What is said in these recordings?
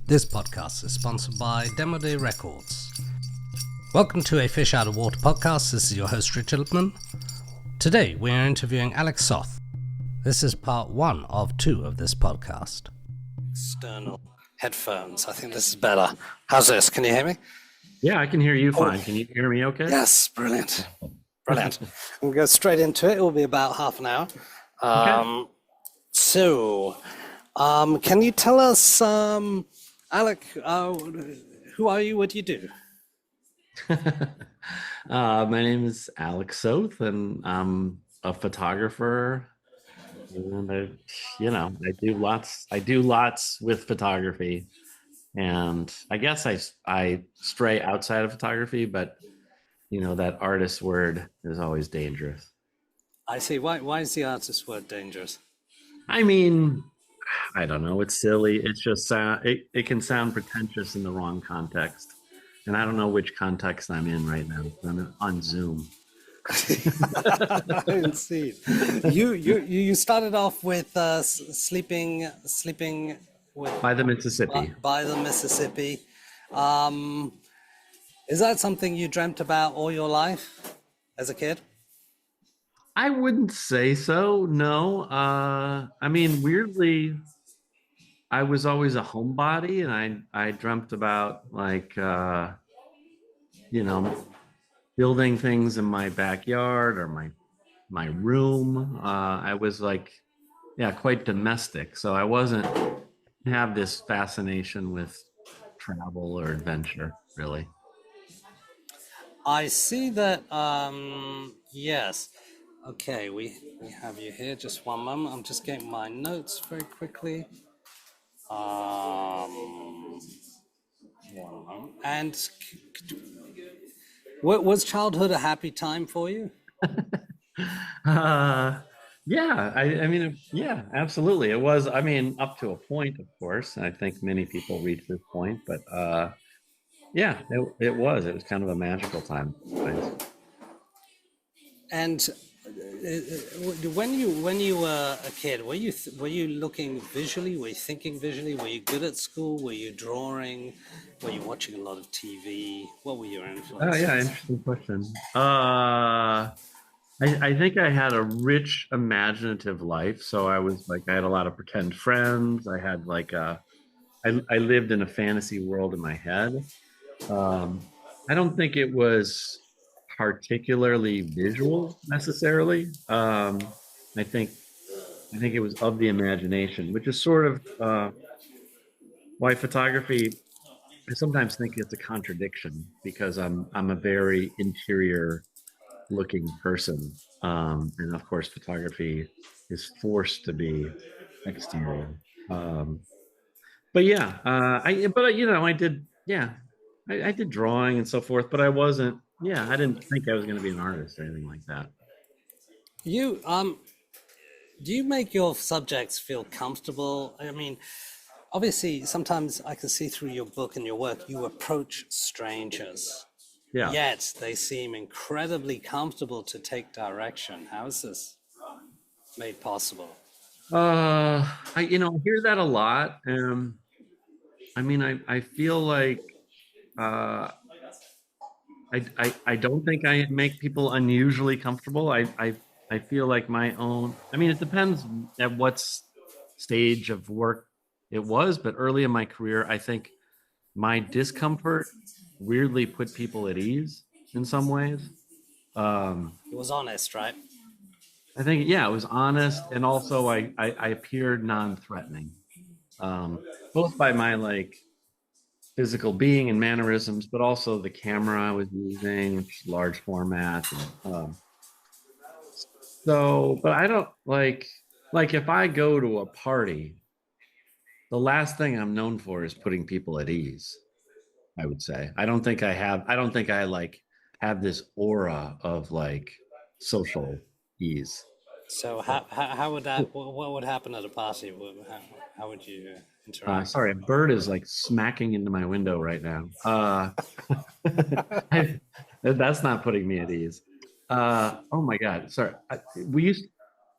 This podcast is sponsored by Demo Day Records. Welcome to a Fish Out of Water podcast. This is your host, Richard Lipman. Today, we are interviewing Alec Soth. This is part 1 of 2 of this podcast. External headphones. I think this is better. How's this? Can you hear me? Yeah, I can hear you fine. Can you hear me okay? Yes, brilliant. Brilliant. We'll go straight into it. It will be about half an hour. Can you tell us, Alec, who are you? What do you do? My name is Alec Soth, and I'm a photographer. And I do lots with photography, and I guess I stray outside of photography, but that artist word is always dangerous. I see. Why is the artist word dangerous? I mean, I don't know. It's silly. It's just it can sound pretentious in the wrong context, and I don't know which context I'm in right now. I'm on Zoom. I didn't see it. You started off with sleeping with by the Mississippi. By the Mississippi. Is that something you dreamt about all your life as a kid? I wouldn't say so. No. I mean, weirdly, I was always a homebody, and I dreamt about building things in my backyard or my room. I was quite domestic. So I wasn't have this fascination with travel or adventure, really. I see that. Yes. Okay, we have you here. Just one moment. I'm just getting my notes very quickly. One moment. And was childhood a happy time for you? Yeah. I mean, yeah, absolutely. It was. I mean, up to a point, of course. I think many people reach this point, but yeah, it was. It was kind of a magical time. And when you were a kid, were you looking visually? Were you thinking visually? Were you good at school? Were you drawing? Were you watching a lot of TV? What were your influences? Oh yeah, interesting question. I think I had a rich imaginative life. So I had a lot of pretend friends. I had I lived in a fantasy world in my head. I don't think it was particularly visual necessarily. I think it was of the imagination, which is sort of why photography, I sometimes think it's a contradiction, because I'm a very interior looking person, and of course photography is forced to be exterior. But yeah, I did drawing and so forth, but I didn't think I was going to be an artist or anything like that. Do you make your subjects feel comfortable? I mean, obviously, sometimes I can see through your book and your work, you approach strangers. Yeah. Yet they seem incredibly comfortable to take direction. How is this made possible? I hear that a lot. I mean, I feel like I don't think I make people unusually comfortable. I feel like my own. I mean, it depends at what stage of work it was, but early in my career, I think my discomfort weirdly put people at ease in some ways. It was honest, right? I think, yeah, it was honest, and also I appeared non-threatening, both by my physical being and mannerisms, but also the camera I was using, which is large format. But I don't like if I go to a party, the last thing I'm known for is putting people at ease, I would say. I don't think I have this aura of social ease. So how would that, what would happen at a party? How would you interact? Sorry, a bird is smacking into my window right now. That's not putting me at ease. Oh my God, sorry.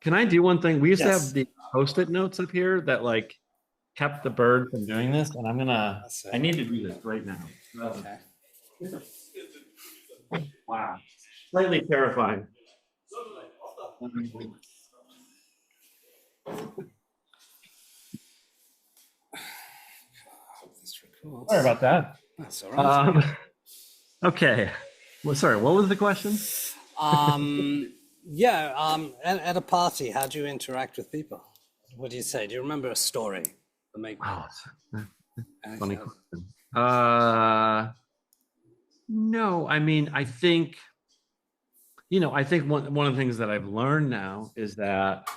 Can I do one thing? We used to have the Post-it notes up here that kept the bird from doing this, and I need to do this right now. Okay. Wow. Slightly terrifying. Sorry about that. That's all right. Okay. Well, sorry, what was the question? At a party, how do you interact with people? What do you say? Do you remember a story that make Oh, funny anything else? question. No, I mean, I think one of the things that I've learned now is that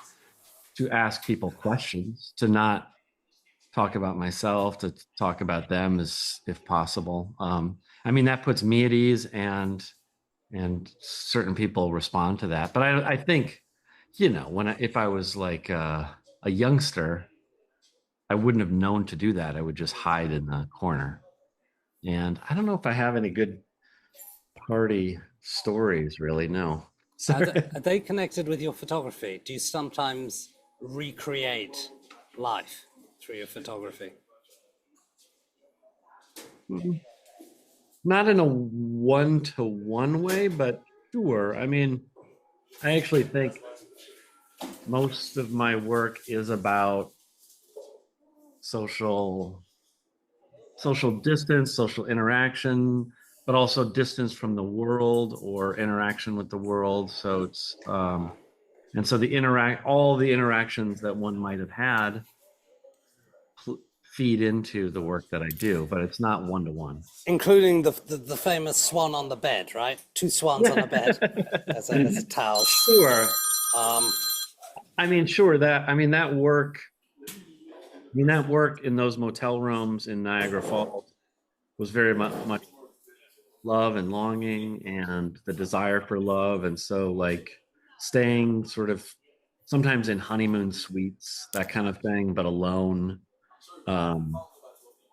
to ask people questions, to not talk about myself, to talk about them as if possible. I mean, that puts me at ease, and certain people respond to that. But I think, if I was like a youngster, I wouldn't have known to do that. I would just hide in the corner. And I don't know if I have any good party stories, really. No. Are they connected with your photography? Do you sometimes recreate life through your photography? Not in a one-to-one way, but sure. I mean, I actually think most of my work is about social distance, social interaction, but also distance from the world or interaction with the world. So it's and so all the interactions that one might have had feed into the work that I do, but it's not one-to-one. Including the famous swan on the bed, right? Two swans on a bed as a towel. Sure. Sure, that work. That work in those motel rooms in Niagara Falls was very much love and longing and the desire for love. And so, like, staying sort of sometimes in honeymoon suites, that kind of thing, but alone,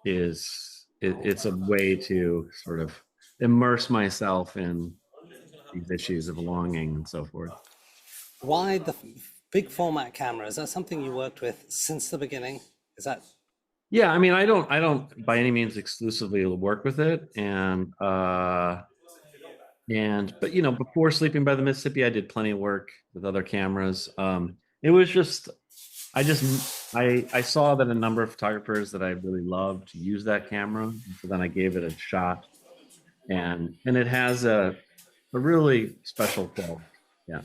it's a way to sort of immerse myself in these issues of longing and so forth. Why the big format camera? Is that something you worked with since the beginning? Is that? Yeah, I mean, I don't by any means exclusively work with it, but before Sleeping by the Mississippi, I did plenty of work with other cameras. It was just I saw that a number of photographers that I really loved use that camera, so then I gave it a shot, and it has a really special quality. Yeah.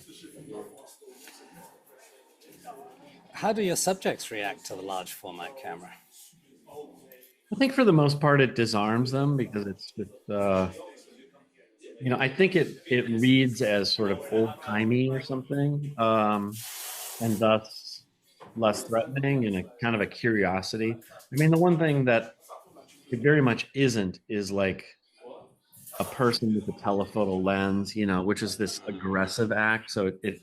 How do your subjects react to the large format camera? I think for the most part it disarms them because it's just I think it reads as sort of old-timey or something, and thus less threatening and a kind of a curiosity. I mean, the one thing that it very much isn't is like a person with a telephoto lens, which is this aggressive act. So it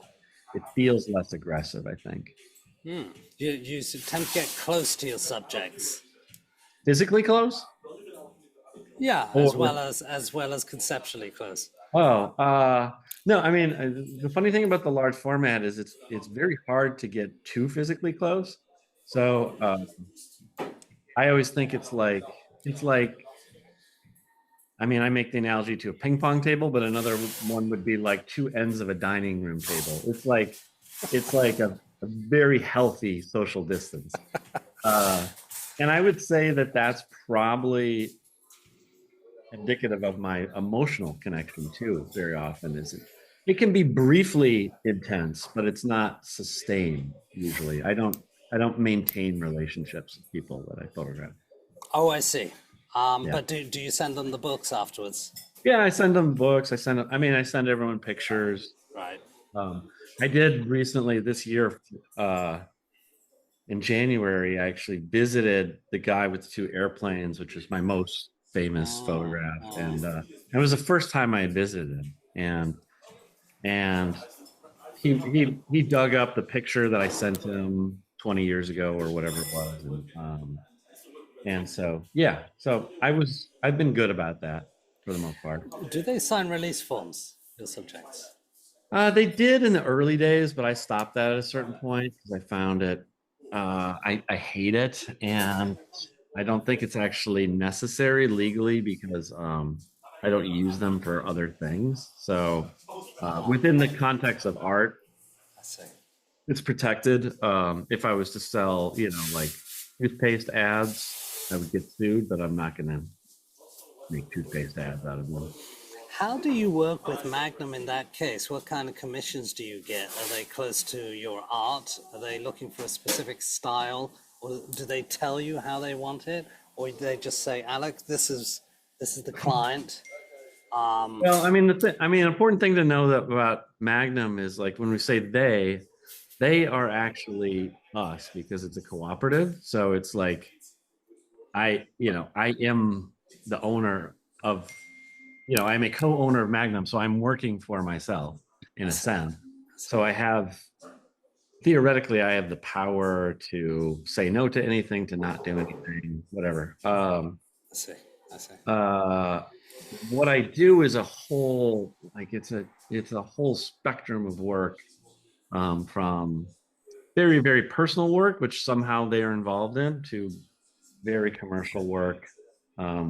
feels less aggressive, I think. You tend to get close to your subjects. Physically close? Yeah, as well as conceptually close. Oh, no, I mean, the funny thing about the large format is it's very hard to get too physically close. So I always think it's like, I mean, I make the analogy to a ping pong table, but another one would be like two ends of a dining room table. It's like a very healthy social distance. And I would say that that's probably indicative of my emotional connection too. Very often it can be briefly intense, but it's not sustained. Usually, I don't maintain relationships with people that I photograph. Oh, I see. Yeah. But do you send them the books afterwards? Yeah, I send them books. I send everyone pictures. Right. I did recently this year, in January, I actually visited the guy with the two airplanes, which is my most famous photograph. And it was the first time I had visited him. And he dug up the picture that I sent him 20 years ago or whatever it was. And so, yeah, so I've been good about that for the most part. Do they sign release forms, your subjects? They did in the early days, but I stopped that at a certain point because I found it I hate it, and I don't think it's actually necessary legally because I don't use them for other things. So within the context of art, I see. it's protected. If I was to sell, like toothpaste ads, I would get sued, but I'm not going to make toothpaste ads out of them. How do you work with Magnum in that case? What kind of commissions do you get? Are they close to your art? Are they looking for a specific style, or do they tell you how they want it, or do they just say, "Alec, this is the client"? Well, I mean, an important thing to know that about Magnum is like when we say they are actually us because it's a cooperative. So it's like I am the owner of, I'm a co-owner of Magnum, so I'm working for myself in I a see. I sense. see. So theoretically, I have the power to say no to anything, to not do anything, whatever. I see. I see. Uh, what I do is a whole, like it's a whole spectrum of work, from very, very personal work, which somehow they are involved in, to very commercial work,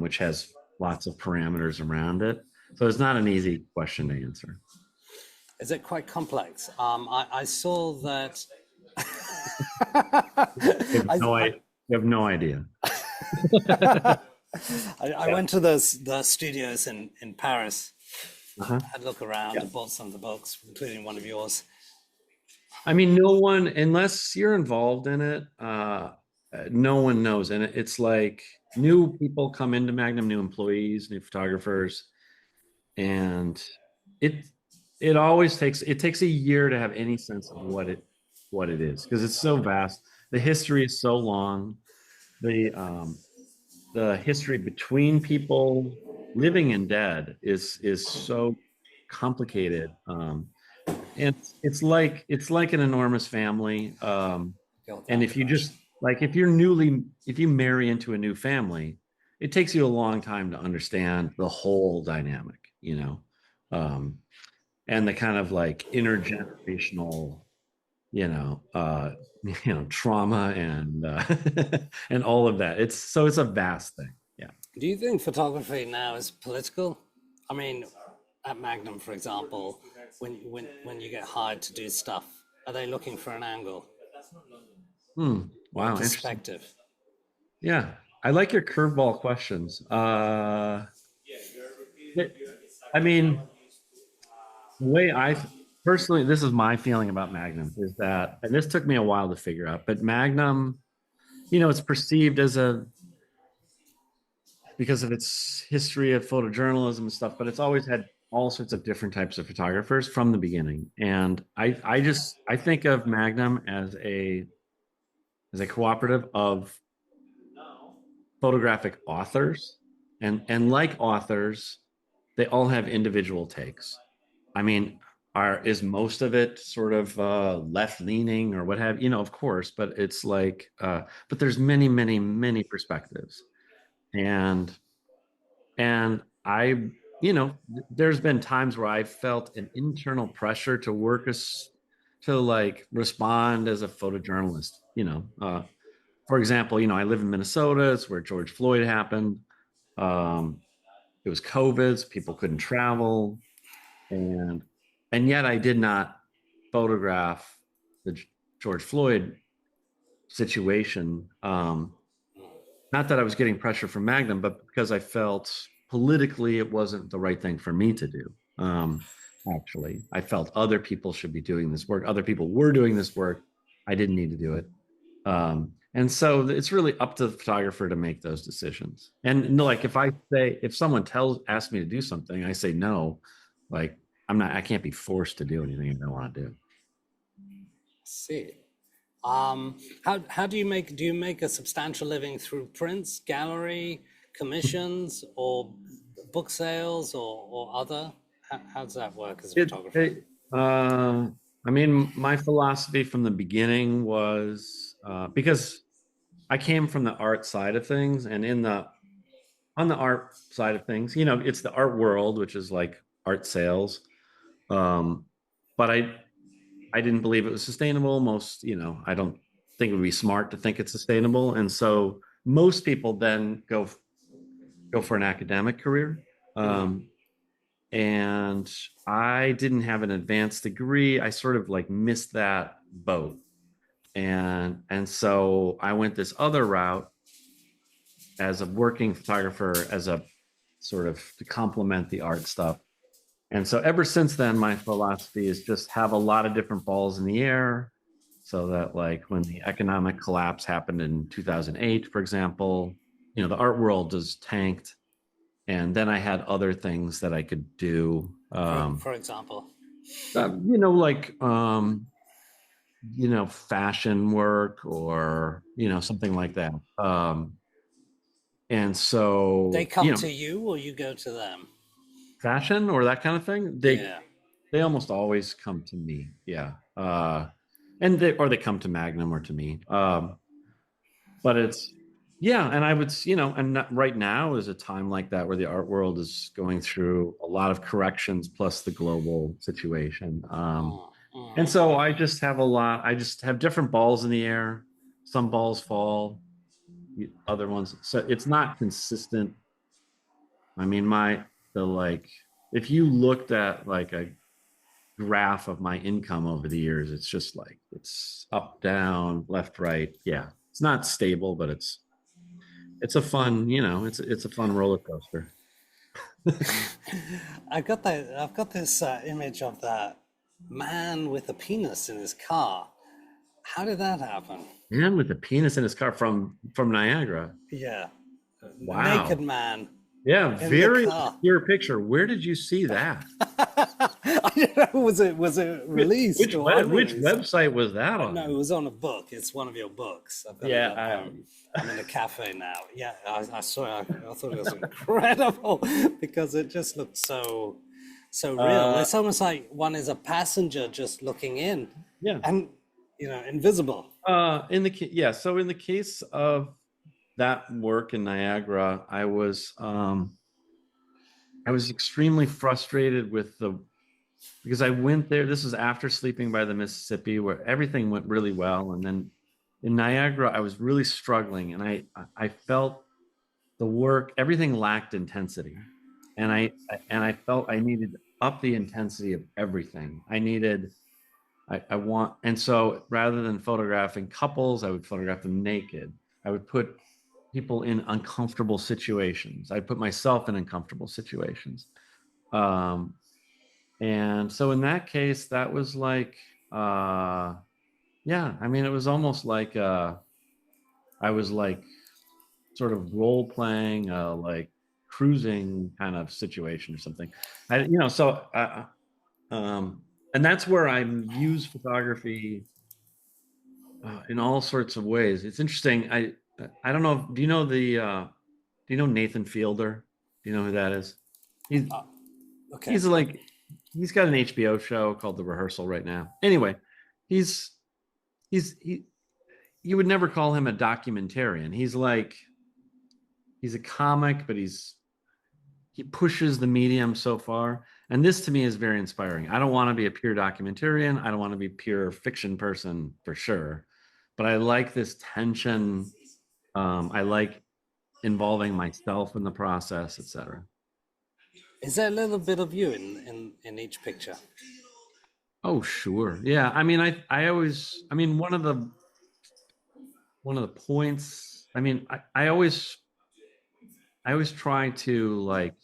which has lots of parameters around it. So it's not an easy question to answer. Is it quite complex? I saw that. You have I, no, I, you have no idea. I Yeah. went to the studios in Paris, Uh-huh. had a look around, Yeah. and bought some of the books, including one of yours. I mean, no one, unless you're involved in it, no one knows. And it's like new people come into Magnum, new employees, new photographers, and it it takes a year to have any sense of what it is because it's so vast. The history is so long. The history between people living and dead is so complicated. And it's like an enormous family. Got And that if you impression. just like if you marry into a new family, it takes you a long time to understand the whole dynamic, um, and the kind of like intergenerational, you know, uh, trauma and and all of that. It's a vast thing. Yeah. Do you think photography now is political? I mean, at Magnum, for example, when you get hired to do stuff, are they looking for an angle or a Wow, interesting. perspective? Yeah, I like your curveball questions. It- I mean, the way personally, this is my feeling about Magnum is that, and this took me a while to figure out, but Magnum, it's perceived as because of its history of photojournalism and stuff, but it's always had all sorts of different types of photographers from the beginning. And I think of Magnum as a cooperative of photographic authors, and like authors, they all have individual takes. I mean, is most of it sort of left leaning or what have of course, but it's like but there's many, many, many perspectives. And and there's been times where I felt an internal pressure to to like respond as a photojournalist. For example, I live in Minnesota. It's where George Floyd happened. um, it was COVID, so people couldn't travel, and yet I did not photograph the George Floyd situation. Not that I was getting pressure from Magnum, but because I felt politically it wasn't the right thing for me to do. Actually, I felt other people should be doing this work. Other people were doing this work. I didn't need to do it. And so it's really up to the photographer to make those decisions. And like if someone asks me to do something, I say no. Like I can't be forced to do anything I don't want to do. See. How do you make a substantial living through prints, gallery, commissions, or book sales, or other? How does that work as a It, photographer? it I mean, my philosophy from the beginning was because I came from the art side of things, and on the art side of things, it's the art world, which is like art sales. Um, but I didn't believe it was sustainable. I don't. think it would be smart to think it's sustainable. And so most people then go for an academic career. And I didn't have an advanced degree. I sort of like missed that boat. And so I went this other route as a working photographer, as a sort of to complement the art stuff. And so ever since then, my philosophy is just have a lot of different balls in the air, so that like when the economic collapse happened in 2008, for example, the art world just tanked. And then I had other things that I could do. For example, like fashion work, or something like that. And so they come to you, or you go to them? Fashion or that kind of thing. They almost always come to me. Yeah. And they come to Magnum or to me. But it's, yeah. And I would, right now is a time like that where the art world is going through a lot of corrections plus the global situation. And so I just have different balls in the air. Some balls fall, other ones. So it's not consistent. I mean, if you looked at like a graph of my income over the years, it's just like it's up, down, left, right. Yeah, it's not stable, but it's a fun, it's a fun roller coaster. I've got this image of that man with a penis in his car. How did that happen? Man with a penis in his car from Niagara. Yeah, Wow. naked man. Yeah, very obscure picture. Where did you see that? I don't know. Was it released? Which website was that on? No, it was on a book. It's one of your books. Yeah, I'm in a cafe now. Yeah, I saw it. I thought it was incredible because it just looked so real. It's almost like one is a passenger just looking in. Yeah, and invisible. So in the case of that work in Niagara, I was extremely frustrated because I went there. This was after Sleeping by the Mississippi, where everything went really well, and then in Niagara, I was really struggling, and I felt the work, everything lacked intensity, and I felt I needed to up the intensity of everything. And so rather than photographing couples, I would photograph them naked. I would put people in uncomfortable situations. I put myself in uncomfortable situations. And so in that case, that was like, it was almost like I was like sort of role playing, like cruising kind of situation or something. And that's where I use photography in all sorts of ways. It's interesting. I don't know. Do you know Nathan Fielder? Do you know who that is? Okay. He's got an HBO show called The Rehearsal right now. Anyway, you would never call him a documentarian. He's a comic, but he pushes the medium so far. And this to me is very inspiring. I don't want to be a pure documentarian. I don't want to be a pure fiction person for sure. But I like this tension. I like involving myself in the process, etc. Is there a little bit of you in each picture? Oh, sure. Yeah. I mean, one of the points, I always try to like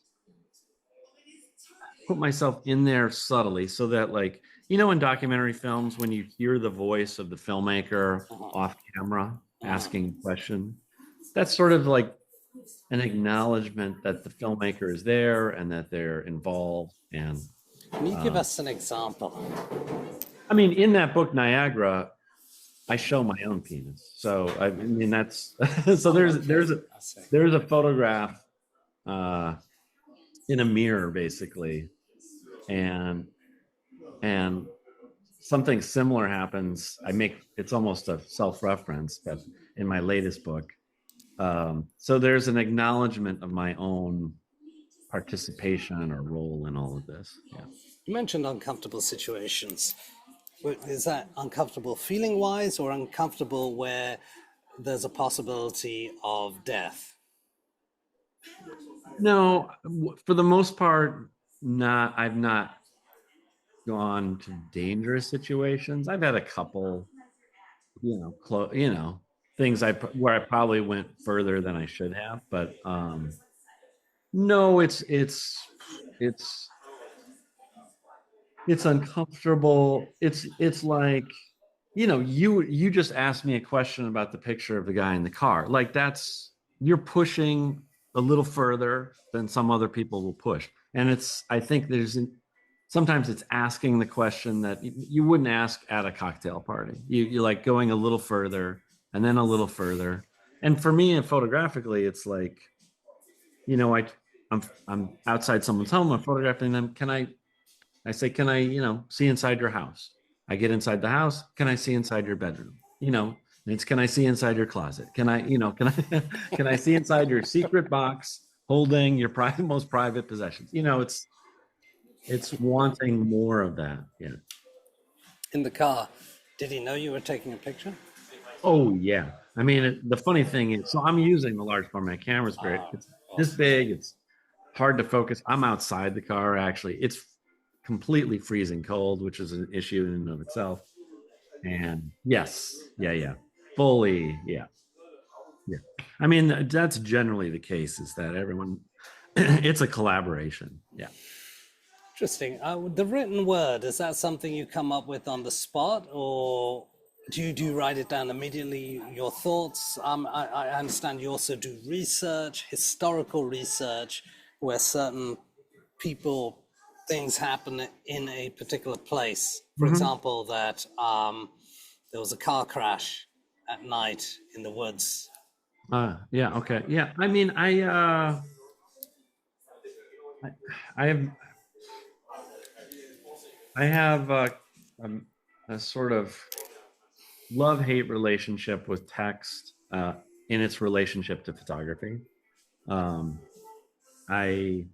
put myself in there subtly so that like, in documentary films, when you hear the voice of the filmmaker off camera asking a question, that's sort of like an acknowledgement that the filmmaker is there and that they're involved. And can you give us an example? In that book, Niagara, I show my own penis. So that's so there's a photograph in a mirror basically, and something similar happens. It's almost a self-reference, but in my latest book. So there's an acknowledgement of my own participation or role in all of this. Yeah. You mentioned uncomfortable situations. Is that uncomfortable feeling wise or uncomfortable where there's a possibility of death? No, for the most part, not. I've not gone to dangerous situations. I've had a couple, things where I probably went further than I should have, but no, it's it's uncomfortable. It's like, you just asked me a question about the picture of the guy in the car. Like you're pushing a little further than some other people will push. And I think sometimes it's asking the question that you wouldn't ask at a cocktail party. You're like going a little further and then a little further. And for me, and photographically, it's like, I'm outside someone's home, I'm photographing them. I say, can I see inside your house? I get inside the house. Can I see inside your bedroom? It's, can I see inside your closet? Can I see inside your secret box holding your most private possessions? It's wanting more of that. Yeah. In the car, did he know you were taking a picture? Oh yeah. I mean, the funny thing is, so I'm using the large format camera. It's great. It's this big. It's hard to focus. I'm outside the car. Actually, it's completely freezing cold, which is an issue in and of itself. And yes, yeah, fully, yeah. I mean, that's generally the case. Is that everyone? It's a collaboration. Yeah. Interesting. The written word, is that something you come up with on the spot, or do you write it down immediately, your thoughts? I understand you also do research, historical research, where certain people, things happen in a particular place. For Mm-hmm. example, that there was a car crash at night in the woods. Yeah. Okay. Yeah. I mean, I, I have, I have a sort of love-hate relationship with text in its relationship to photography. Um, I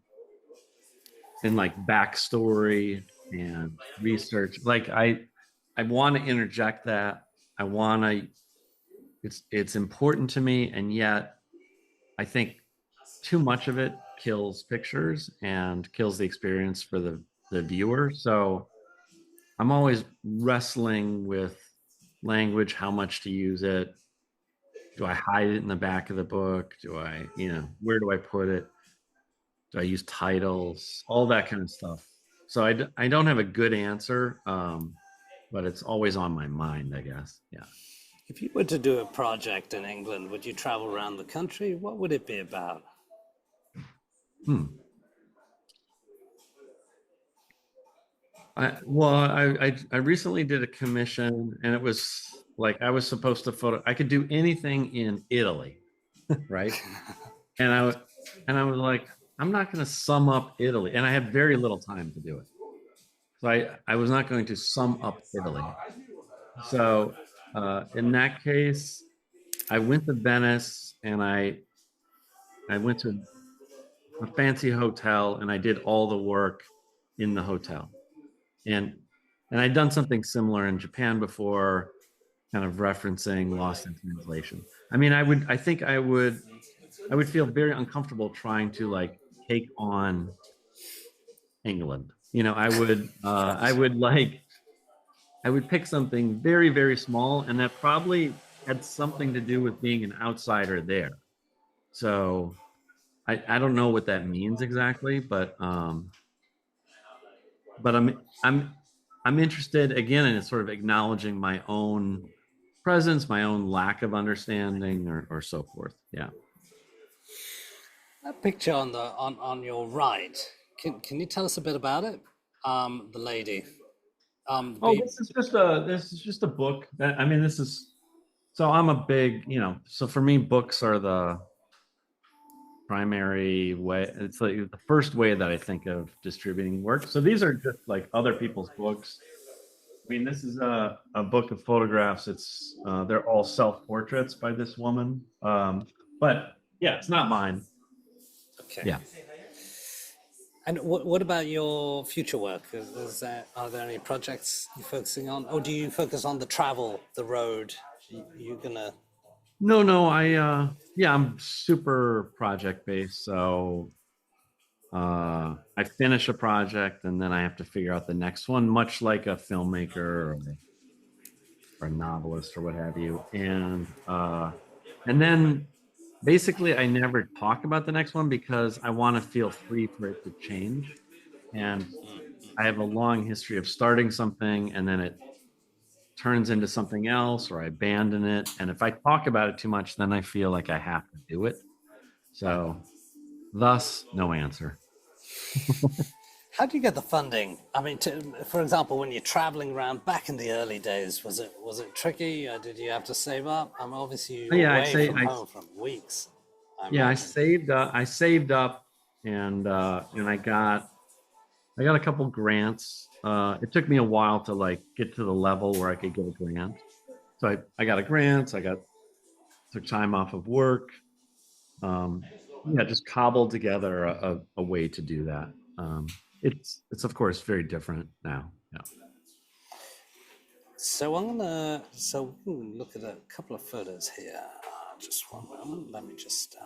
in like backstory and research. Like I want to interject that. I want to. It's important to me, and yet I think too much of it kills pictures and kills the experience for the viewer. So I'm always wrestling with language, how much to use it. Do I hide it in the back of the book? Where do I put it? Do I use titles? All that kind of stuff. So I don't have a good answer, but it's always on my mind, I guess. Yeah. If you were to do a project in England, would you travel around the country? What would it be about? Hmm. I recently did a commission, and it was like I was supposed to photo. I could do anything in Italy, right? And I was like, I'm not going to sum up Italy, and I had very little time to do it. So I was not going to sum up Italy. So in that case, I went to Venice, and I went to a fancy hotel, and I did all the work in the hotel. And I'd done something similar in Japan before, kind of referencing Lost in Translation. I mean, I would feel very uncomfortable trying to like take on England. I would pick something very, very small, and that probably had something to do with being an outsider there. So I don't know what that means exactly, but I'm interested again in sort of acknowledging my own presence, my own lack of understanding, or so forth. Yeah. That picture on on your right, can you tell us a bit about it? The lady. Oh, this is just a book. I mean, this is so I'm a big, so for me, books are the primary way. It's like the first way that I think of distributing work. So these are just like other people's books. I mean, this is a book of photographs. They're all self-portraits by this woman. But yeah, it's not mine. Okay. Yeah. And what about your future work? Are there any projects you're focusing on, or do you focus on the travel, the road? You're gonna. No, I'm super project based. So I finish a project and then I have to figure out the next one, much like a filmmaker or a novelist or what have you. And then basically I never talk about the next one because I want to feel free for it to change. And I have a long history of starting something and then it turns into something else or I abandon it. And if I talk about it too much, then I feel like I have to do it. So thus, no answer. How do you get the funding? I mean, for example, when you're traveling around back in the early days, was it tricky? Did you have to save up? I'm obviously you were away from home for weeks. I saved up. And I got a couple grants. It took me a while to like get to the level where I could get a grant. So I got a grant. Took time off of work. Just cobbled together a way to do that. It's of course very different now. Yeah. So we can look at a couple of photos here. Just one moment. Let me just.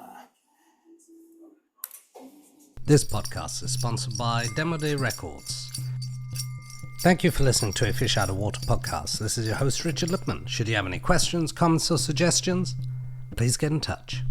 This podcast is sponsored by Demo Day Records. Thank you for listening to a Fish Out of Water podcast. This is your host, Richard Lipman. Should you have any questions, comments, or suggestions, please get in touch.